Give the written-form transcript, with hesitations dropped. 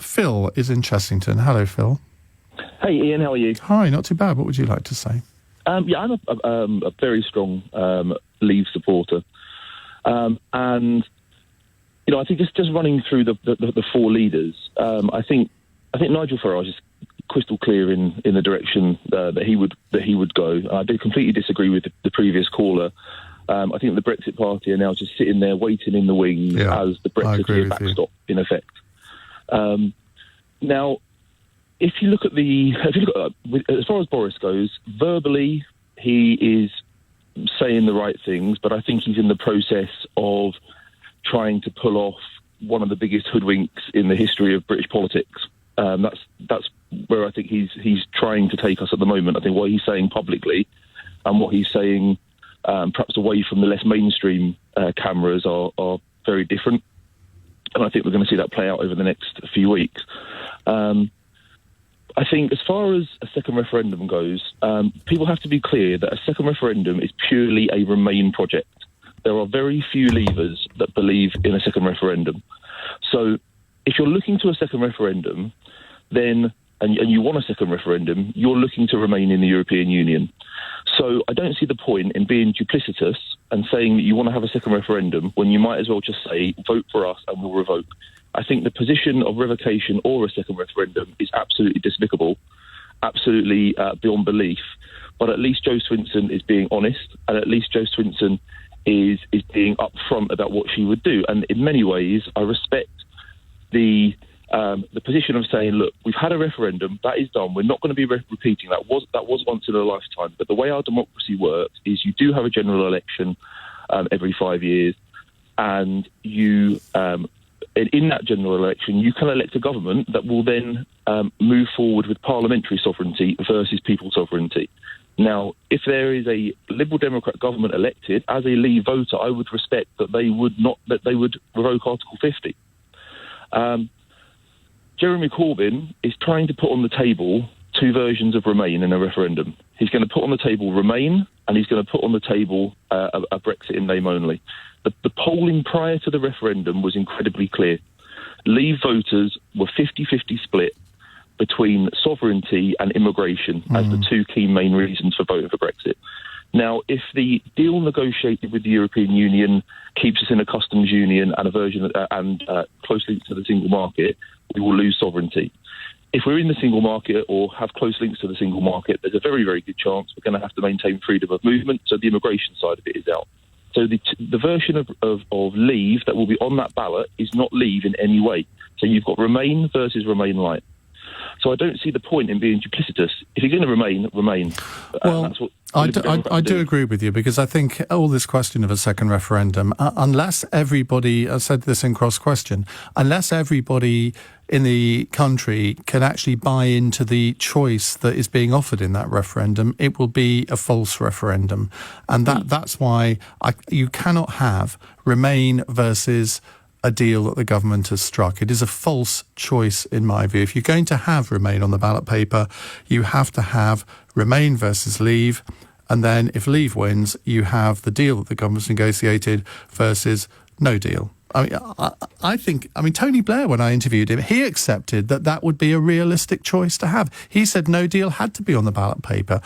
Phil is in Chessington. Hello, Phil. Hey, Ian, how are you? Hi, not too bad. What would you like to say? I'm a very strong Leave supporter. And, you know, I think just running through the four leaders, I think Nigel Farage is crystal clear in the direction that he would go. I do completely disagree with the previous caller. I think the Brexit Party are now just sitting there waiting in the wings as the Brexiteer backstop, in effect. Now, if you look at as far as Boris goes, verbally he is saying the right things, but I think he's in the process of trying to pull off one of the biggest hoodwinks in the history of British politics. That's where I think he's trying to take us at the moment. I think what he's saying publicly and what he's saying perhaps away from the less mainstream cameras are very different. And I think we're going to see that play out over the next few weeks. I think as far as a second referendum goes, people have to be clear that a second referendum is purely a Remain project. There are very few Leavers that believe in a second referendum. So if you're looking to a second referendum, then and you want a second referendum, you're looking to remain in the European Union. So I don't see the point in being duplicitous and saying that you want to have a second referendum when you might as well just say, vote for us and we'll revoke. I think the position of revocation or a second referendum is absolutely despicable, absolutely beyond belief. But at least Jo Swinson is being honest, and at least Jo Swinson is being upfront about what she would do. And in many ways, I respect the position of saying, look, we've had a referendum, that is done. We're not going to be repeating that. That was once in a lifetime. But the way our democracy works is you do have a general election every 5 years, and you in that general election, you can elect a government that will then move forward with parliamentary sovereignty versus people's sovereignty. Now, if there is a Liberal Democrat government elected, as a Leave voter, I would respect that they would revoke Article 50. Jeremy Corbyn is trying to put on the table two versions of Remain in a referendum. He's going to put on the table Remain, and he's going to put on the table a Brexit in name only. The polling prior to the referendum was incredibly clear. Leave voters were 50-50 split between sovereignty and immigration as the two key main reasons for voting for Brexit. Now, if the deal negotiated with the European Union keeps us in a customs union and a version and close links to the single market, we will lose sovereignty. If we're in the single market or have close links to the single market, there's a very, very good chance we're going to have to maintain freedom of movement, so the immigration side of it is out. So the version of Leave that will be on that ballot is not Leave in any way. So you've got Remain versus Remain Light. So I don't see the point in being duplicitous. If you're going to remain. Well, that's what I do agree with you, because I think all this question of a second referendum, unless everybody, I said this in cross-question, unless everybody in the country can actually buy into the choice that is being offered in that referendum, it will be a false referendum. And that's why you cannot have Remain versus a deal that the government has struck. It is a false choice, in my view. If you're going to have Remain on the ballot paper, you have to have Remain versus Leave, and then if Leave wins, you have the deal that the government's negotiated versus no deal. I think Tony Blair, when I interviewed him, he accepted that would be a realistic choice to have. He said no deal had to be on the ballot paper.